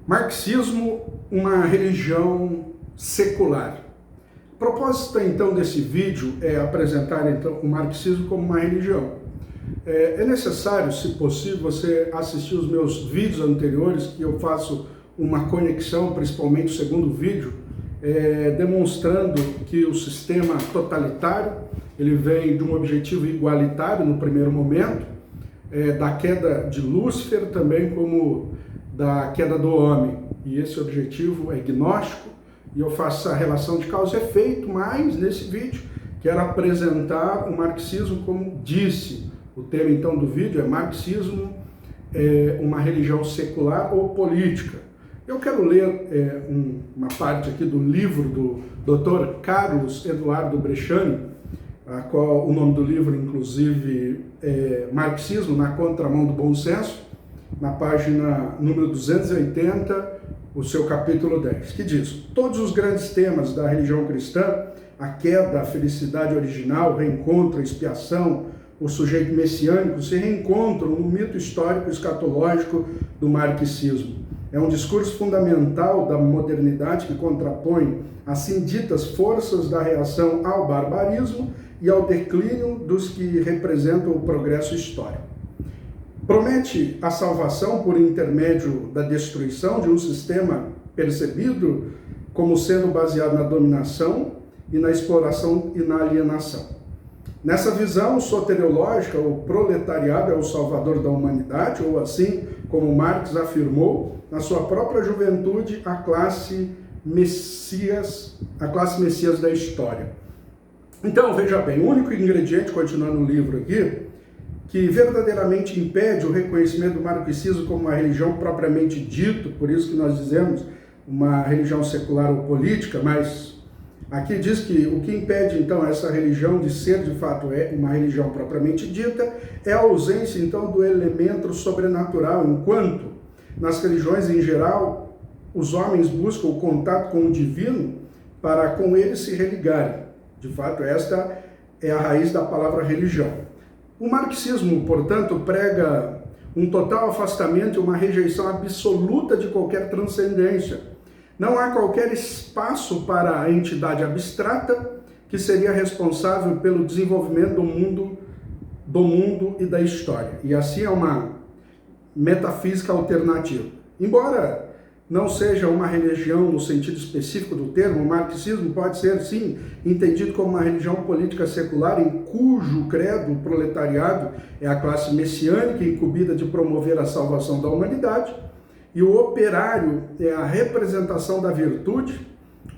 Marxismo, uma religião secular. O propósito, então, desse vídeo é apresentar então, o marxismo como uma religião. É necessário, se possível, você assistir os meus vídeos anteriores, que eu faço uma conexão, principalmente o segundo vídeo, demonstrando que o sistema totalitário ele vem de um objetivo igualitário no primeiro momento, da queda de Lúcifer, também como da queda do homem. E esse objetivo é gnóstico, e eu faço essa relação de causa e efeito, mas nesse vídeo quero apresentar o marxismo como disse. O tema então do vídeo é marxismo, uma religião secular ou política. Eu quero ler uma parte aqui do livro do Dr. Carlos Eduardo Bresciani, a qual o nome do livro, inclusive, é Marxismo na Contramão do Bom Senso, na página número 280, o seu capítulo 10, que diz: todos os grandes temas da religião cristã, a queda, a felicidade original, o reencontro, a expiação, o sujeito messiânico, se reencontram no mito histórico escatológico do marxismo. É um discurso fundamental da modernidade que contrapõe assim ditas forças da reação ao barbarismo e ao declínio dos que representam o progresso histórico. Promete a salvação por intermédio da destruição de um sistema percebido como sendo baseado na dominação e na exploração e na alienação. Nessa visão soteriológica, o proletariado é o salvador da humanidade, ou assim como Marx afirmou, na sua própria juventude, a classe messias da história. Então, veja bem, o único ingrediente, continuando o livro aqui, que verdadeiramente impede o reconhecimento do marxismo como uma religião propriamente dito, por isso que nós dizemos uma religião secular ou política, mas aqui diz que o que impede então essa religião de ser de fato uma religião propriamente dita é a ausência então do elemento sobrenatural, enquanto nas religiões em geral os homens buscam o contato com o divino para com ele se religarem. De fato, esta é a raiz da palavra religião. O marxismo, portanto, prega um total afastamento e uma rejeição absoluta de qualquer transcendência. Não há qualquer espaço para a entidade abstrata que seria responsável pelo desenvolvimento do mundo e da história. E assim é uma metafísica alternativa. Embora não seja uma religião no sentido específico do termo, o marxismo pode ser, sim, entendido como uma religião política secular em cujo credo o proletariado é a classe messiânica incumbida de promover a salvação da humanidade, e o operário é a representação da virtude,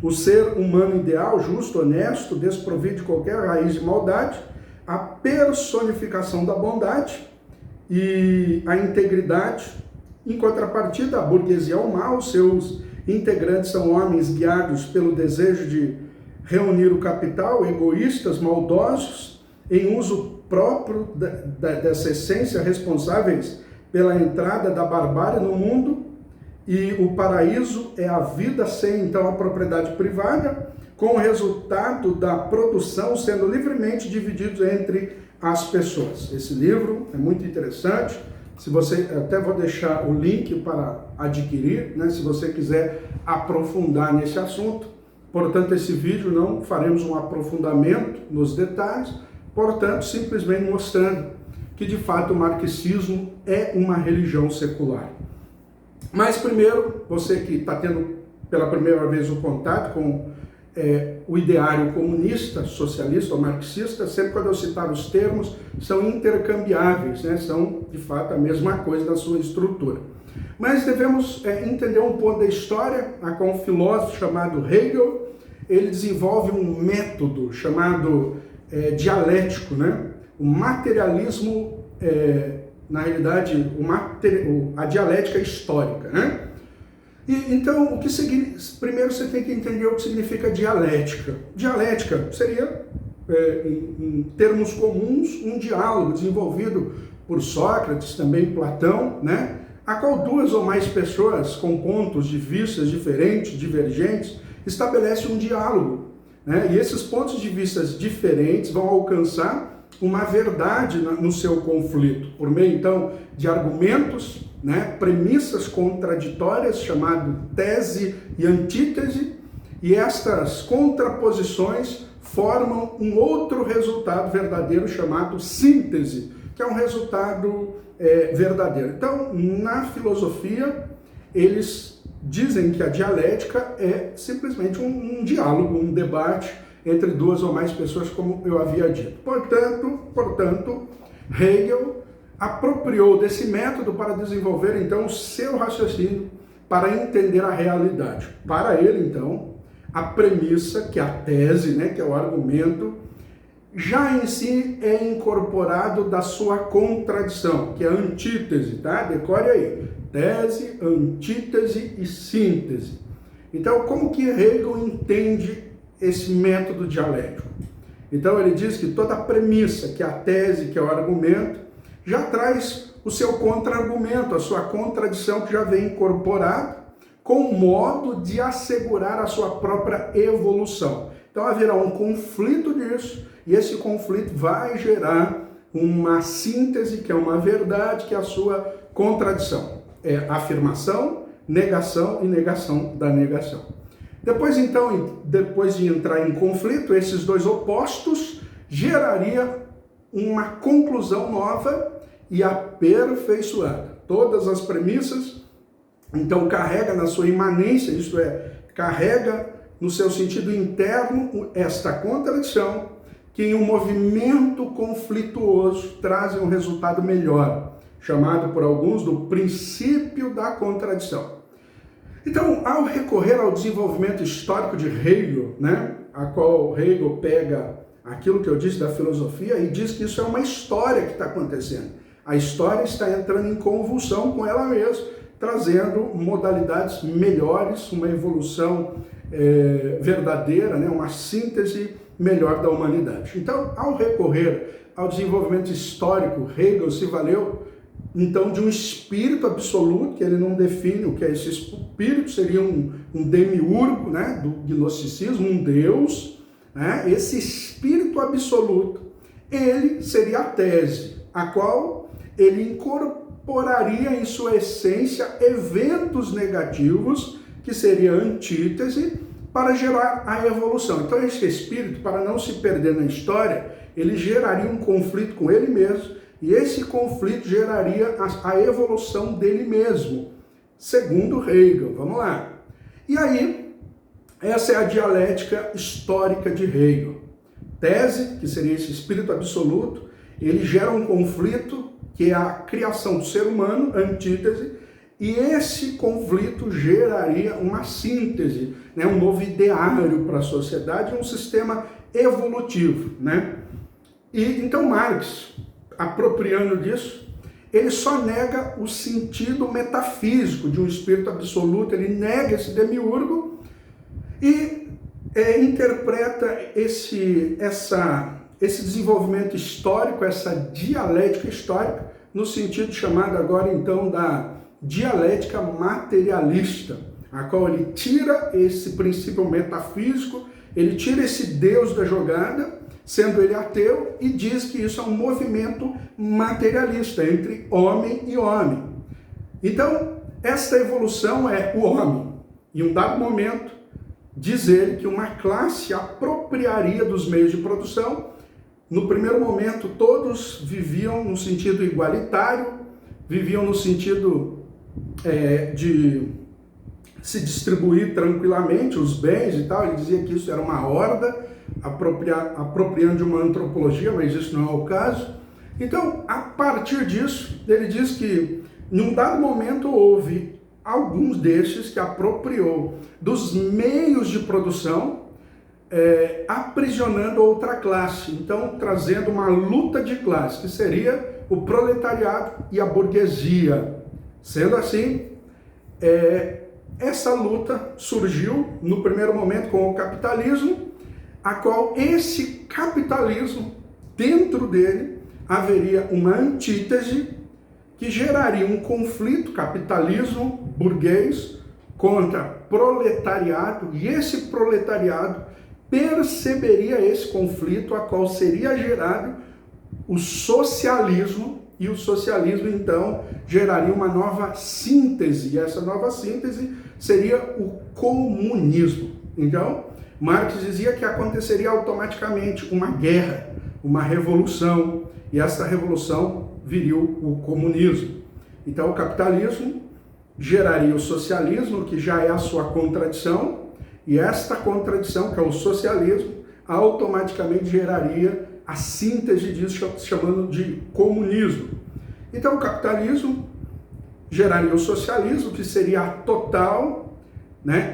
o ser humano ideal, justo, honesto, desprovido de qualquer raiz de maldade, a personificação da bondade e a integridade. Em contrapartida, a burguesia é o mal, seus integrantes são homens guiados pelo desejo de reunir o capital, egoístas, maldosos, em uso próprio dessa essência, responsáveis pela entrada da barbárie no mundo, e o paraíso é a vida sem, então, a propriedade privada, com o resultado da produção sendo livremente dividido entre as pessoas. Esse livro é muito interessante. Se você, até vou deixar o link para adquirir, né, se você quiser aprofundar nesse assunto. Portanto, esse vídeo não faremos um aprofundamento nos detalhes, portanto, simplesmente mostrando que, de fato, o marxismo é uma religião secular. Mas, primeiro, você que está tendo pela primeira vez o contato com o ideário comunista, socialista ou marxista, sempre quando eu citar os termos, são intercambiáveis, né? São, de fato, a mesma coisa da sua estrutura. Mas devemos entender um ponto da história, a qual um filósofo chamado Hegel, ele desenvolve um método chamado dialético, né? O materialismo, na realidade, a dialética histórica, né? Então, primeiro você tem que entender o que significa dialética. Dialética seria, em termos comuns, um diálogo desenvolvido por Sócrates, também Platão, né? A qual duas ou mais pessoas com pontos de vista diferentes, divergentes, estabelecem um diálogo, né? E esses pontos de vista diferentes vão alcançar uma verdade no seu conflito, por meio, então, de argumentos, né, premissas contraditórias, chamado tese e antítese, e estas contraposições formam um outro resultado verdadeiro chamado síntese, que é um resultado verdadeiro. Então, na filosofia, eles dizem que a dialética é simplesmente um diálogo, um debate entre duas ou mais pessoas, como eu havia dito. Portanto, Hegel apropriou desse método para desenvolver, então, o seu raciocínio para entender a realidade. Para ele, então, a premissa, que é a tese, né, que é o argumento, já em si é incorporado da sua contradição, que é a antítese, tá? Decore aí. Tese, antítese e síntese. Então, como que Hegel entende esse método dialético? Então, ele diz que toda premissa, que é a tese, que é o argumento, já traz o seu contra-argumento, a sua contradição que já vem incorporado, com o modo de assegurar a sua própria evolução. Então haverá um conflito disso, e esse conflito vai gerar uma síntese, que é uma verdade, que é a sua contradição. É afirmação, negação e negação da negação. Depois, então, depois de entrar em conflito, esses dois opostos geraria uma conclusão nova e aperfeiçoada. Todas as premissas, então, carrega na sua imanência, isto é, carrega no seu sentido interno esta contradição, que em um movimento conflituoso trazem um resultado melhor, chamado por alguns do princípio da contradição. Então, ao recorrer ao desenvolvimento histórico de Hegel, né, a qual Hegel pega aquilo que eu disse da filosofia e diz que isso é uma história que está acontecendo. A história está entrando em convulsão com ela mesma, trazendo modalidades melhores, uma evolução verdadeira, né? Uma síntese melhor da humanidade. Então, ao recorrer ao desenvolvimento histórico, Hegel se valeu, então, de um espírito absoluto, que ele não define o que é esse espírito, seria um demiurgo, né? Do gnosticismo, um deus, né? Esse espírito absoluto, ele seria a tese, a qual ele incorporaria em sua essência eventos negativos, que seria a antítese, para gerar a evolução. Então esse espírito, para não se perder na história, ele geraria um conflito com ele mesmo, e esse conflito geraria a evolução dele mesmo, segundo Hegel. Vamos lá. E aí, essa é a dialética histórica de Hegel. Tese, que seria esse espírito absoluto, ele gera um conflito, que é a criação do ser humano, antítese, e esse conflito geraria uma síntese, né, um novo ideário para a sociedade, um sistema evolutivo, né? E então Marx, apropriando disso, ele só nega o sentido metafísico de um espírito absoluto, ele nega esse demiurgo e interpreta esse desenvolvimento histórico, essa dialética histórica, no sentido chamado agora então da dialética materialista, a qual ele tira esse princípio metafísico, ele tira esse Deus da jogada, sendo ele ateu, e diz que isso é um movimento materialista entre homem e homem. Então, esta evolução é o homem. Em um dado momento, diz ele que uma classe apropriaria dos meios de produção. No primeiro momento, todos viviam no sentido igualitário, viviam no sentido de se distribuir tranquilamente os bens e tal. Ele dizia que isso era uma horda, apropriando de uma antropologia, mas isso não é o caso. Então, a partir disso, ele diz que, num dado momento, houve alguns destes que apropriou dos meios de produção, aprisionando outra classe, então trazendo uma luta de classe, que seria o proletariado e a burguesia. Sendo assim, essa luta surgiu no primeiro momento com o capitalismo, a qual esse capitalismo, dentro dele, haveria uma antítese que geraria um conflito capitalismo burguês contra proletariado, e esse proletariado perceberia esse conflito, a qual seria gerado o socialismo, e o socialismo, então, geraria uma nova síntese, e essa nova síntese seria o comunismo. Então, Marx dizia que aconteceria automaticamente uma guerra, uma revolução, e essa revolução viria o comunismo. Então, o capitalismo geraria o socialismo, que já é a sua contradição, e esta contradição, que é o socialismo, automaticamente geraria a síntese disso, chamando de comunismo. Então, o capitalismo geraria o socialismo, que seria a total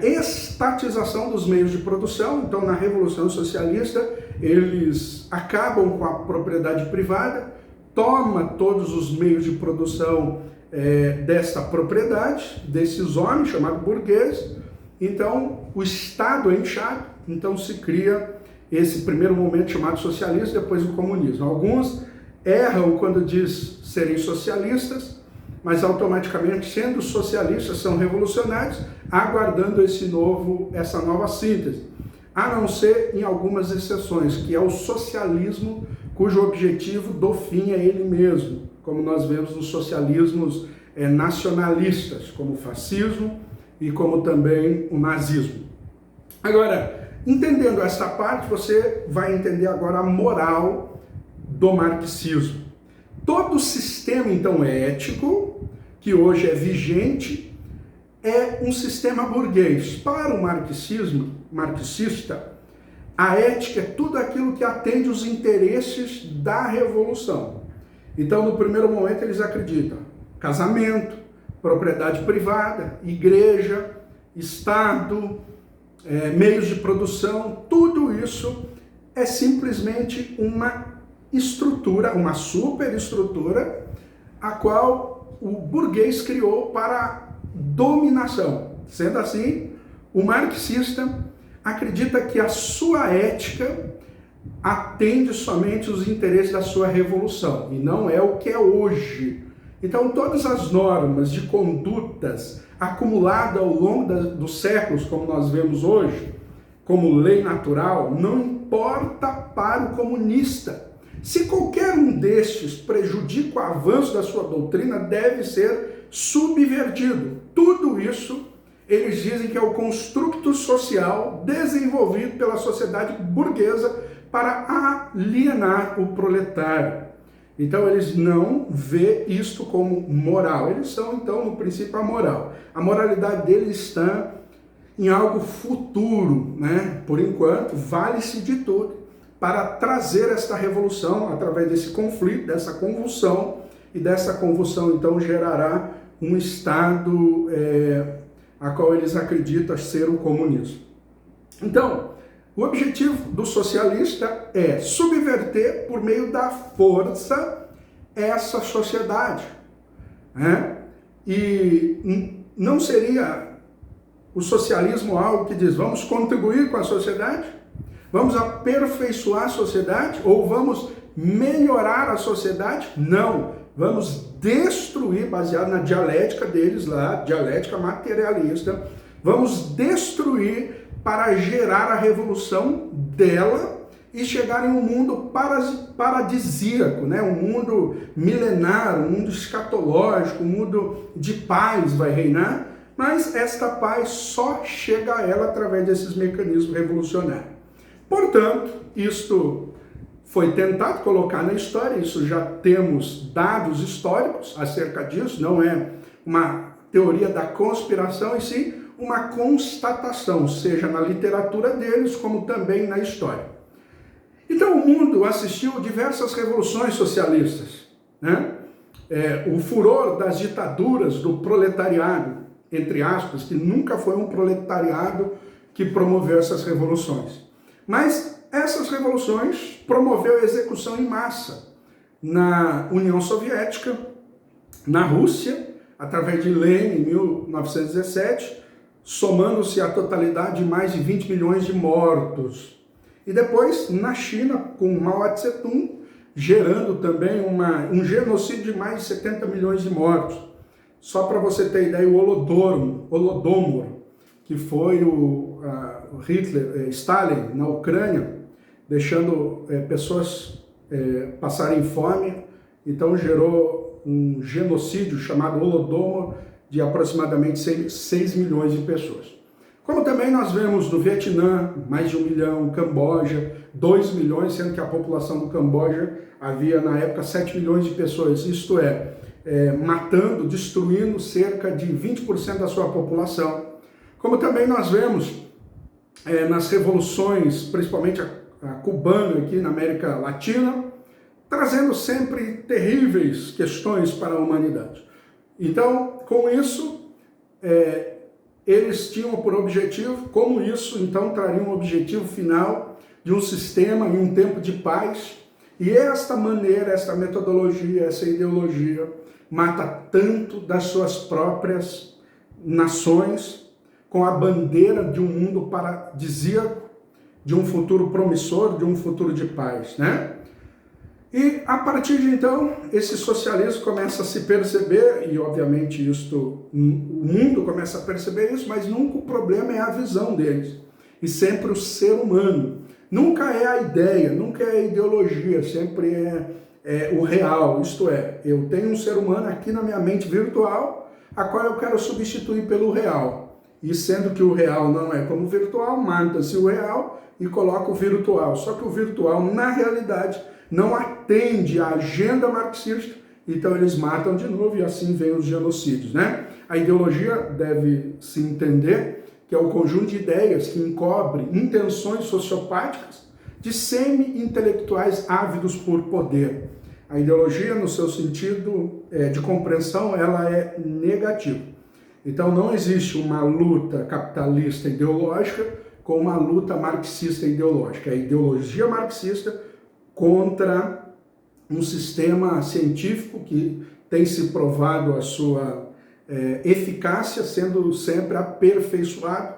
estatização dos meios de produção. Então, na Revolução Socialista, eles acabam com a propriedade privada, toma todos os meios de produção dessa propriedade, desses homens, chamados burgueses. Então, o Estado é inchado, então se cria esse primeiro momento chamado socialismo, depois o comunismo. Alguns erram quando diz serem socialistas, mas automaticamente, sendo socialistas, são revolucionários, aguardando essa nova síntese. A não ser em algumas exceções, que é o socialismo, cujo objetivo do fim é ele mesmo, como nós vemos nos socialismos nacionalistas, como o fascismo e como também o nazismo. Agora, entendendo essa parte, você vai entender agora a moral do marxismo. Todo sistema, então, ético, que hoje é vigente, é um sistema burguês. Para o marxista, a ética é tudo aquilo que atende os interesses da revolução. Então, no primeiro momento, eles acreditam casamento, propriedade privada, igreja, Estado, meios de produção, tudo isso é simplesmente uma estrutura, uma superestrutura, a qual o burguês criou para dominação. Sendo assim, o marxista acredita que a sua ética atende somente os interesses da sua revolução, e não é o que é hoje. Então, todas as normas de condutas acumuladas ao longo dos séculos, como nós vemos hoje, como lei natural, não importa para o comunista. Se qualquer um destes prejudica o avanço da sua doutrina, deve ser subvertido. Tudo isso, eles dizem que é o construto social desenvolvido pela sociedade burguesa para alienar o proletário. Então, eles não vê isto como moral. Eles são, então, no princípio, amoral. A moralidade deles está em algo futuro, Por enquanto, vale-se de tudo para trazer esta revolução através desse conflito, dessa convulsão, e dessa convulsão, então, gerará um Estado a qual eles acreditam ser o comunismo. Então, o objetivo do socialista é subverter, por meio da força, essa sociedade. E não seria o socialismo algo que diz, vamos contribuir com a sociedade? Vamos aperfeiçoar a sociedade? Ou vamos melhorar a sociedade? Não, vamos destruir, baseado na dialética deles lá, dialética materialista, vamos destruir para gerar a revolução dela e chegar em um mundo paradisíaco, um mundo milenar, um mundo escatológico, um mundo de paz vai reinar, mas esta paz só chega a ela através desses mecanismos revolucionários. Portanto, isto foi tentado colocar na história, isso já temos dados históricos acerca disso, não é uma teoria da conspiração, e sim uma constatação, seja na literatura deles, como também na história. Então, o mundo assistiu diversas revoluções socialistas, o furor das ditaduras do proletariado, entre aspas, que nunca foi um proletariado que promoveu essas revoluções. Mas essas revoluções promoveu a execução em massa na União Soviética, na Rússia, através de Lenin, em 1917, somando-se a totalidade de mais de 20 milhões de mortos. E depois na China, com Mao Tse-tung, gerando também um genocídio de mais de 70 milhões de mortos. Só para você ter ideia, o Holodomor, que foi o Stalin na Ucrânia, deixando pessoas passarem fome então gerou um genocídio chamado Holodomor de aproximadamente 6 milhões de pessoas. Como também nós vemos no Vietnã, mais de 1 milhão, Camboja, 2 milhões, sendo que a população do Camboja havia na época 7 milhões de pessoas, isto é, matando, destruindo cerca de 20% da sua população. Como também nós vemos nas revoluções, principalmente a cubana aqui na América Latina, trazendo sempre terríveis questões para a humanidade. Então, com isso, eles tinham por objetivo, como isso, então, traria um objetivo final de um sistema e um tempo de paz. E esta maneira, esta metodologia, essa ideologia, mata tanto das suas próprias nações, com a bandeira de um mundo paradisíaco, de um futuro promissor, de um futuro de paz, né? E a partir de então, esse socialismo começa a se perceber, e obviamente o mundo começa a perceber isso, mas nunca o problema é a visão deles, e sempre o ser humano. Nunca é a ideia, nunca é a ideologia, sempre é o real, isto é, eu tenho um ser humano aqui na minha mente virtual, a qual eu quero substituir pelo real. E sendo que o real não é como o virtual, mata-se o real e coloca o virtual. Só que o virtual, na realidade, não atende à agenda marxista, então eles matam de novo e assim vem os genocídios, né? A ideologia deve se entender que é o conjunto de ideias que encobre intenções sociopáticas de semi-intelectuais ávidos por poder. A ideologia, no seu sentido de compreensão, ela é negativa. Então não existe uma luta capitalista ideológica com uma luta marxista ideológica. É a ideologia marxista contra um sistema científico que tem se provado a sua eficácia, sendo sempre aperfeiçoado,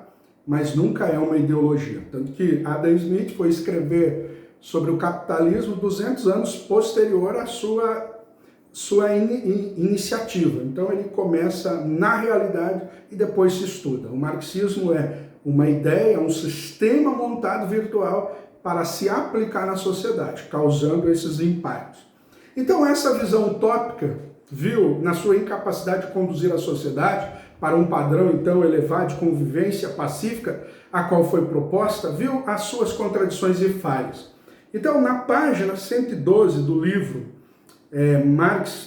mas nunca é uma ideologia. Tanto que Adam Smith foi escrever sobre o capitalismo 200 anos posterior à sua iniciativa. Então ele começa na realidade e depois se estuda. O marxismo é uma ideia, um sistema montado virtual para se aplicar na sociedade, causando esses impactos. Então essa visão utópica viu na sua incapacidade de conduzir a sociedade para um padrão então elevado de convivência pacífica, a qual foi proposta, viu as suas contradições e falhas. Então na página 112 do livro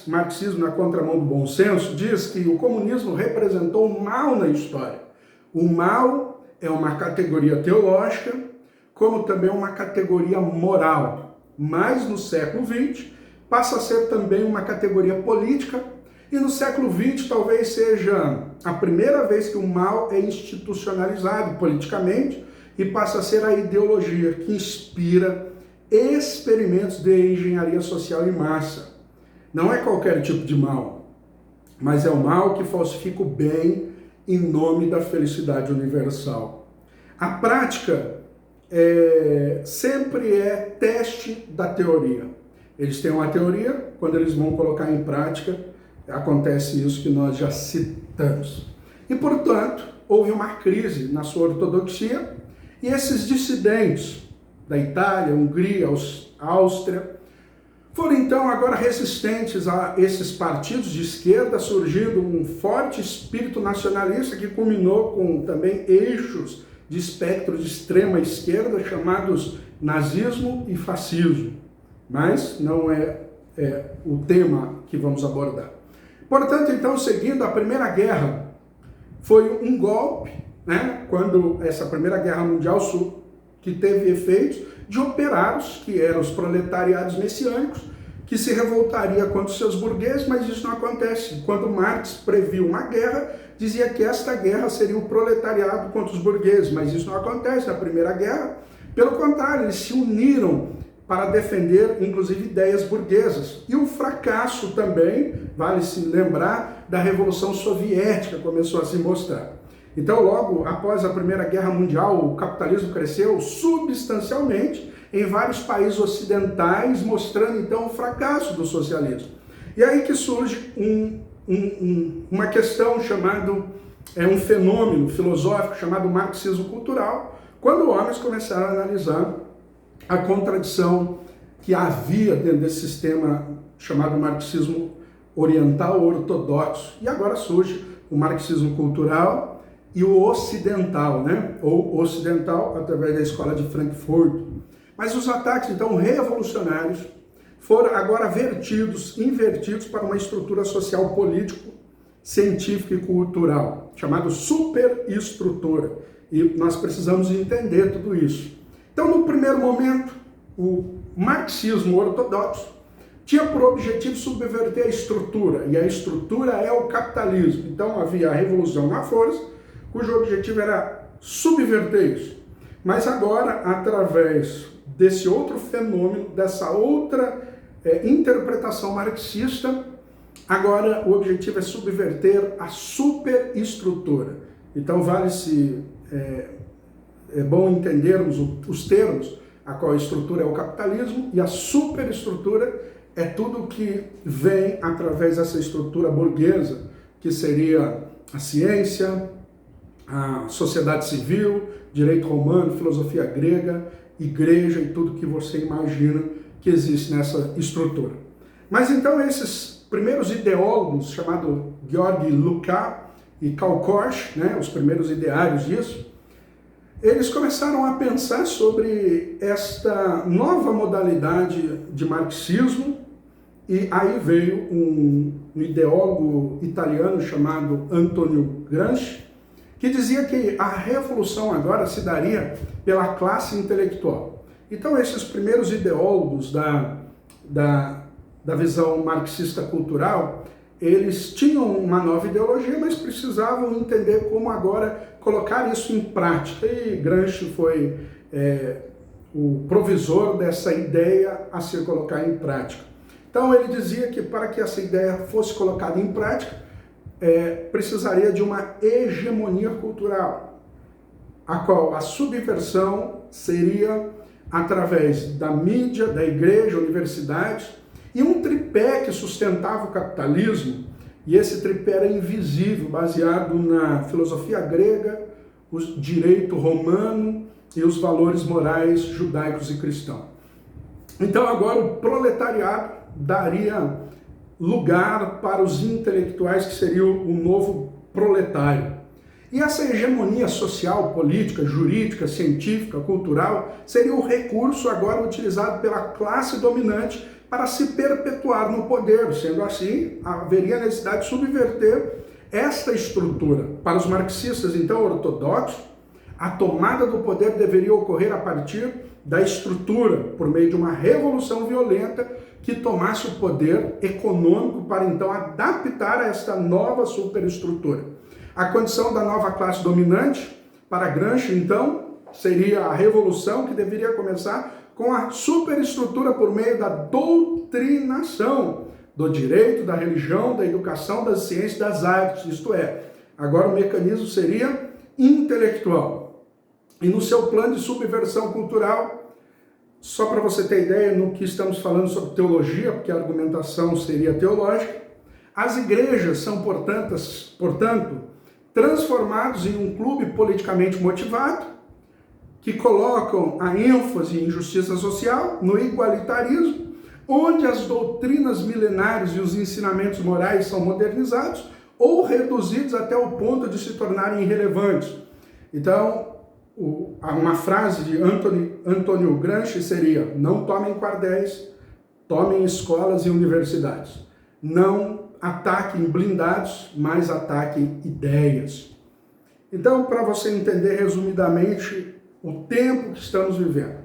Marxismo na Contramão do Bom Senso, diz que o comunismo representou o mal na história. O mal é uma categoria teológica, como também uma categoria moral. Mas no século XX passa a ser também uma categoria política, e no século XX talvez seja a primeira vez que o mal é institucionalizado politicamente e passa a ser a ideologia que inspira experimentos de engenharia social em massa. Não é qualquer tipo de mal, mas é o mal que falsifica o bem em nome da felicidade universal. A prática sempre é teste da teoria. Eles têm uma teoria, quando eles vão colocar em prática, acontece isso que nós já citamos. E, portanto, houve uma crise na sua ortodoxia, e esses dissidentes da Itália, Hungria, Áustria, foram então agora resistentes a esses partidos de esquerda, surgindo um forte espírito nacionalista que culminou com também eixos de espectro de extrema esquerda, chamados nazismo e fascismo. Mas não é o tema que vamos abordar. Portanto, então, seguindo a Primeira Guerra, foi um golpe, né, quando essa Primeira Guerra Mundial que teve efeitos de operários, que eram os proletariados messiânicos, que se revoltaria contra os seus burgueses, mas isso não acontece. Quando Marx previu uma guerra, dizia que esta guerra seria o proletariado contra os burgueses, mas isso não acontece na Primeira Guerra. Pelo contrário, eles se uniram para defender, inclusive, ideias burguesas. E o fracasso também, vale se lembrar, da Revolução Soviética começou a se mostrar. Então, logo após a Primeira Guerra Mundial, o capitalismo cresceu substancialmente em vários países ocidentais, mostrando então o fracasso do socialismo. E aí que surge uma questão chamada, um fenômeno filosófico chamado marxismo cultural, quando homens começaram a analisar a contradição que havia dentro desse sistema chamado marxismo oriental ortodoxo. E agora surge o marxismo cultural e o ocidental, né? Ou ocidental através da escola de Frankfurt. Mas os ataques, então, revolucionários foram agora invertidos para uma estrutura social, político, científica e cultural, chamada superestrutura. E nós precisamos entender tudo isso. Então, no primeiro momento, o marxismo ortodoxo tinha por objetivo subverter a estrutura, e a estrutura é o capitalismo. Então, havia a revolução na força, cujo objetivo era subverter isso. Mas agora, através desse outro fenômeno, dessa outra interpretação marxista, agora o objetivo é subverter a superestrutura. Então vale-se, é bom entendermos os termos, a qual a estrutura é o capitalismo e a superestrutura é tudo que vem através dessa estrutura burguesa, que seria a ciência, a sociedade civil, direito romano, filosofia grega, igreja e tudo que você imagina que existe nessa estrutura. Mas então esses primeiros ideólogos, chamados Georg Lukács e Karl Korsch, né, os primeiros ideários disso, eles começaram a pensar sobre esta nova modalidade de marxismo, e aí veio um ideólogo italiano chamado Antonio Gramsci, que dizia que a revolução agora se daria pela classe intelectual. Então esses primeiros ideólogos da visão marxista cultural, eles tinham uma nova ideologia, mas precisavam entender como agora colocar isso em prática. E Gramsci foi o provisor dessa ideia a ser colocada em prática. Então ele dizia que para que essa ideia fosse colocada em prática, precisaria de uma hegemonia cultural, a qual a subversão seria através da mídia, da igreja, universidades, e um tripé que sustentava o capitalismo, e esse tripé era invisível, baseado na filosofia grega, o direito romano e os valores morais judaicos e cristãos. Então agora o proletariado daria lugar para os intelectuais, que seriam o novo proletário. E essa hegemonia social, política, jurídica, científica, cultural, seria o recurso agora utilizado pela classe dominante para se perpetuar no poder. Sendo assim, haveria necessidade de subverter esta estrutura. Para os marxistas, então, ortodoxos, a tomada do poder deveria ocorrer a partir da estrutura, por meio de uma revolução violenta que tomasse o poder econômico para então adaptar a esta nova superestrutura. A condição da nova classe dominante, para Gramsci, então, seria a revolução que deveria começar com a superestrutura por meio da doutrinação do direito, da religião, da educação, das ciências, das artes, isto é, agora o mecanismo seria intelectual. E no seu plano de subversão cultural, só para você ter ideia no que estamos falando sobre teologia, porque a argumentação seria teológica, as igrejas são, portanto, transformados em um clube politicamente motivado, que colocam a ênfase em justiça social, no igualitarismo, onde as doutrinas milenares e os ensinamentos morais são modernizados ou reduzidos até o ponto de se tornarem irrelevantes. Então, uma frase de Antonio Gramsci seria: não tomem quartéis, tomem escolas e universidades. Não ataquem blindados, mas ataquem ideias. Então, para você entender resumidamente o tempo que estamos vivendo.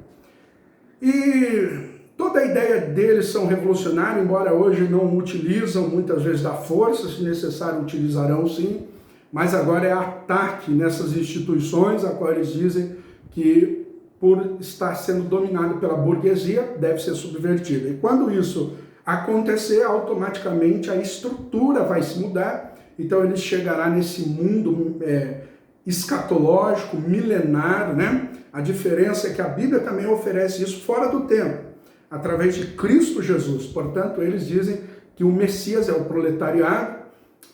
E toda a ideia deles são revolucionários, embora hoje não utilizam muitas vezes da força, se necessário utilizarão sim, mas agora é ataque nessas instituições, a qual eles dizem que, por estar sendo dominado pela burguesia, deve ser subvertida. E quando isso acontecer, automaticamente a estrutura vai se mudar, então ele chegará nesse mundo escatológico, milenário, né? A diferença é que a Bíblia também oferece isso fora do tempo, através de Cristo Jesus. Portanto, eles dizem que o Messias é o proletariado,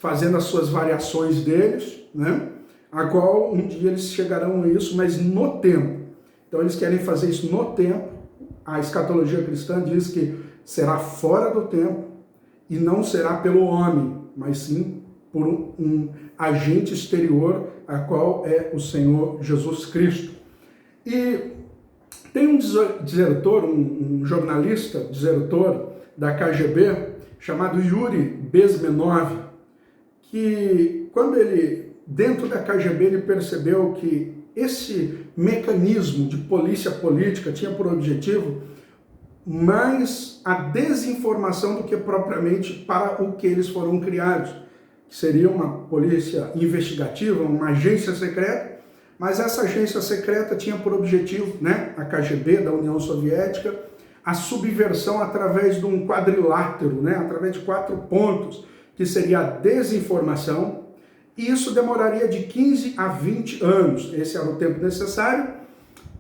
fazendo as suas variações deles, né? A qual um dia eles chegarão a isso, mas no tempo. Então eles querem fazer isso no tempo, a escatologia cristã diz que será fora do tempo e não será pelo homem, mas sim por um agente exterior, a qual é o Senhor Jesus Cristo. E tem um desertor, um jornalista desertor da KGB, chamado Yuri Bezmenov, que quando ele, dentro da KGB, ele percebeu que esse mecanismo de polícia política tinha por objetivo mais a desinformação do que propriamente para o que eles foram criados, que seria uma polícia investigativa, uma agência secreta, mas essa agência secreta tinha por objetivo, a KGB da União Soviética, a subversão através de um quadrilátero, através de 4 pontos, que seria a desinformação, e isso demoraria de 15 a 20 anos. Esse era o tempo necessário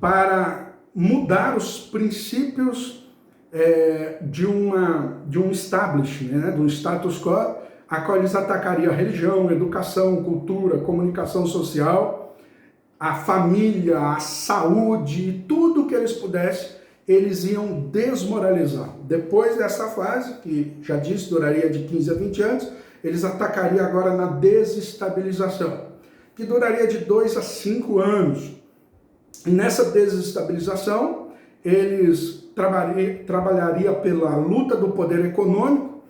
para mudar os princípios de um establishment, de um status quo, a qual eles atacariam a religião, educação, cultura, comunicação social, a família, a saúde, tudo que eles pudessem, eles iam desmoralizar. Depois dessa fase, que já disse duraria de 15 a 20 anos, eles atacariam agora na desestabilização, que duraria de 2 a 5 anos. E nessa desestabilização, eles trabalhariam pela luta do poder econômico,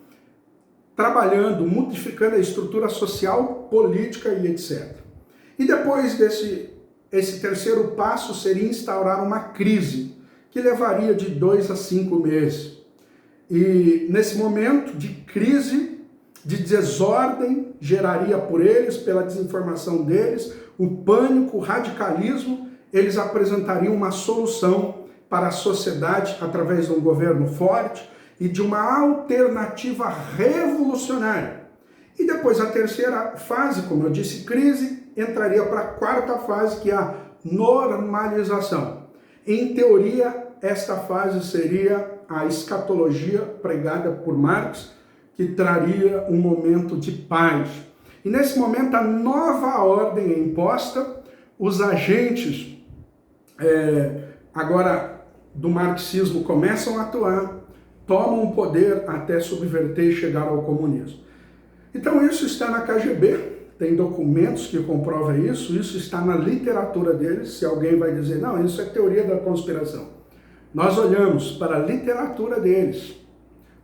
trabalhando, modificando a estrutura social, política e etc. E depois esse terceiro passo seria instaurar uma crise, que levaria de 2 a 5 meses. E nesse momento de crise, de desordem, geraria por eles, pela desinformação deles, o pânico, o radicalismo, eles apresentariam uma solução para a sociedade através de um governo forte e de uma alternativa revolucionária. E depois a terceira fase, como eu disse, crise, entraria para a 4ª fase, que é a normalização. Em teoria, esta fase seria a escatologia pregada por Marx, que traria um momento de paz. E nesse momento a nova ordem é imposta, os agentes agora do marxismo começam a atuar, tomam o poder até subverter e chegar ao comunismo. Então isso está na KGB, tem documentos que comprovam isso está na literatura deles. Se alguém vai dizer, não, isso é teoria da conspiração. Nós olhamos para a literatura deles,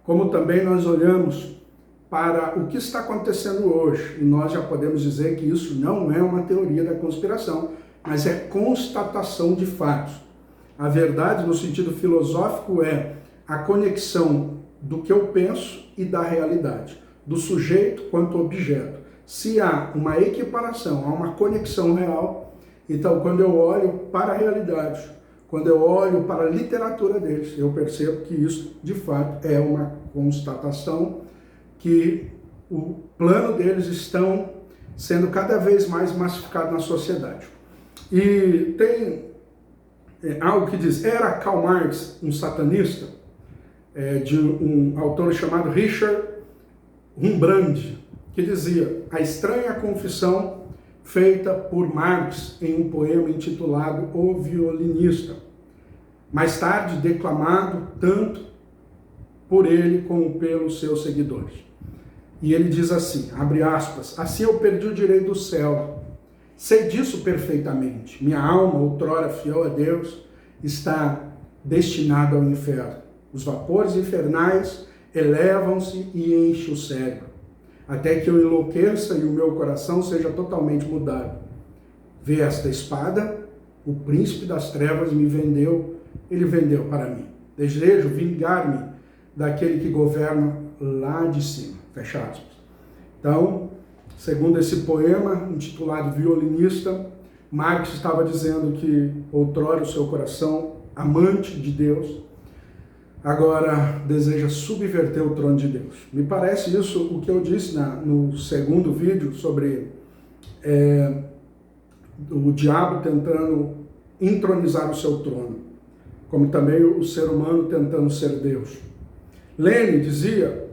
como também nós olhamos para o que está acontecendo hoje. E nós já podemos dizer que isso não é uma teoria da conspiração, mas é constatação de fatos. A verdade, no sentido filosófico, é a conexão do que eu penso e da realidade, do sujeito quanto objeto. Se há uma equiparação, há uma conexão real, então quando eu olho para a realidade, quando eu olho para a literatura deles, eu percebo que isso, de fato, é uma constatação que o plano deles estão sendo cada vez mais massificado na sociedade. E tem algo que diz, era Karl Marx um satanista? De um autor chamado Richard Rembrandt, que dizia, a estranha confissão feita por Marx em um poema intitulado O Violinista, mais tarde declamado tanto por ele como pelos seus seguidores. E ele diz assim, abre aspas, assim eu perdi o direito do céu, sei disso perfeitamente, minha alma, outrora fiel a Deus, está destinada ao inferno. Os vapores infernais elevam-se e enchem o cérebro, até que eu enlouqueça e o meu coração seja totalmente mudado. Vê esta espada, o príncipe das trevas me vendeu, ele vendeu para mim. Desejo vingar-me daquele que governa lá de cima. Fecha aspas. Então, segundo esse poema, intitulado Violinista, Marx estava dizendo que outrora o seu coração, amante de Deus, agora deseja subverter o trono de Deus. Me parece isso o que eu disse no segundo vídeo sobre o diabo tentando entronizar o seu trono, como também o ser humano tentando ser Deus. Lenin dizia,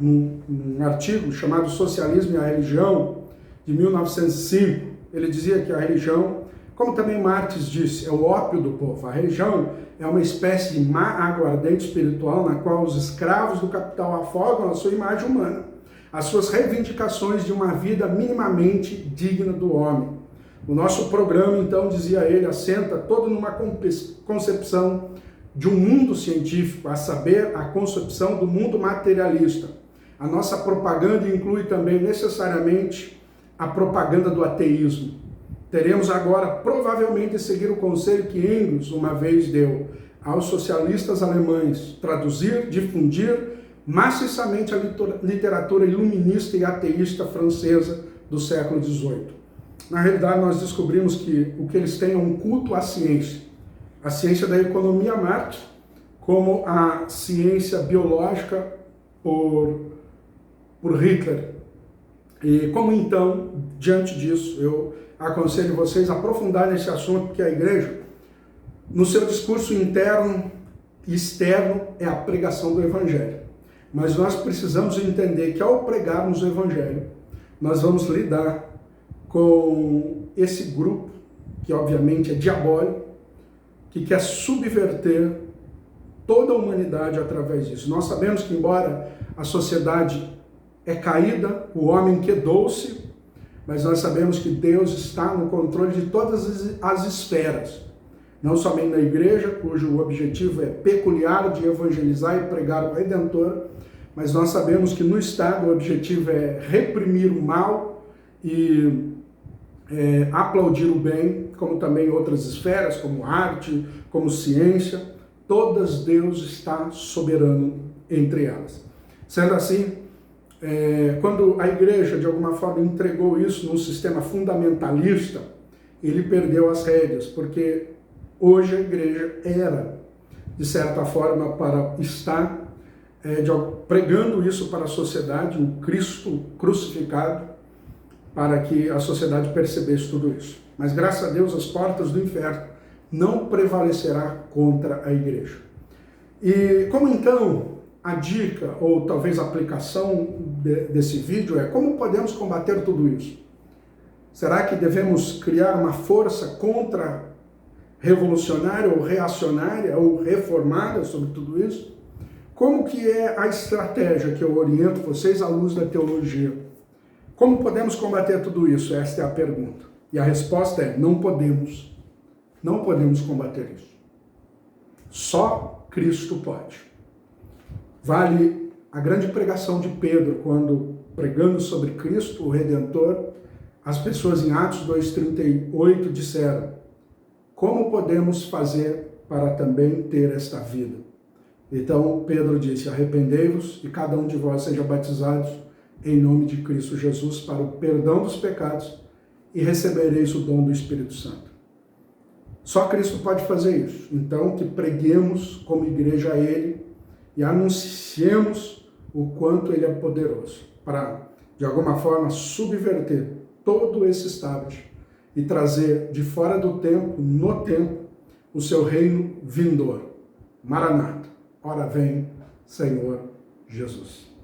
num artigo chamado Socialismo e a Religião, de 1905, ele dizia que a religião Como também Marx disse, é o ópio do povo. A religião é uma espécie de mar aguardente espiritual na qual os escravos do capital afogam a sua imagem humana, as suas reivindicações de uma vida minimamente digna do homem. O nosso programa, então, dizia ele, assenta todo numa concepção de um mundo científico, a saber, a concepção do mundo materialista. A nossa propaganda inclui também necessariamente a propaganda do ateísmo. Teremos agora, provavelmente, seguir o conselho que Engels uma vez deu aos socialistas alemães, traduzir, difundir maciçamente a literatura iluminista e ateísta francesa do século XVIII. Na realidade, nós descobrimos que o que eles têm é um culto à ciência. A ciência da economia Marx, como a ciência biológica por Hitler. E como então, diante disso, eu aconselho vocês a aprofundar nesse assunto, porque a igreja, no seu discurso interno e externo, é a pregação do evangelho. Mas nós precisamos entender que ao pregarmos o evangelho, nós vamos lidar com esse grupo, que obviamente é diabólico, que quer subverter toda a humanidade através disso. Nós sabemos que, embora a sociedade é caída, o homem quedou-se, mas nós sabemos que Deus está no controle de todas as esferas, não somente na igreja, cujo objetivo é peculiar de evangelizar e pregar o Redentor, mas nós sabemos que no Estado o objetivo é reprimir o mal e aplaudir o bem, como também outras esferas, como arte, como ciência, todas Deus está soberano entre elas. Sendo assim, quando a igreja, de alguma forma, entregou isso num sistema fundamentalista, ele perdeu as rédeas, porque hoje a igreja era, de certa forma, para estar pregando isso para a sociedade, o Cristo crucificado, para que a sociedade percebesse tudo isso. Mas, graças a Deus, as portas do inferno não prevalecerá contra a igreja. E como então a dica, ou talvez a aplicação desse vídeo é como podemos combater tudo isso? Será que devemos criar uma força contra-revolucionária ou reacionária ou reformada sobre tudo isso? Como que é a estratégia que eu oriento vocês à luz da teologia? Como podemos combater tudo isso? Esta é a pergunta. E a resposta é: não podemos. Não podemos combater isso. Só Cristo pode. Vale a grande pregação de Pedro, quando, pregando sobre Cristo, o Redentor, as pessoas em Atos 2,38 disseram: como podemos fazer para também ter esta vida? Então Pedro disse: arrependei-vos e cada um de vós seja batizado em nome de Cristo Jesus para o perdão dos pecados e recebereis o dom do Espírito Santo. Só Cristo pode fazer isso. Então que preguemos como igreja a Ele e anunciemos o quanto Ele é poderoso para, de alguma forma, subverter todo esse establishment e trazer de fora do tempo, no tempo, o seu reino vindouro. Maranata, ora vem, Senhor Jesus.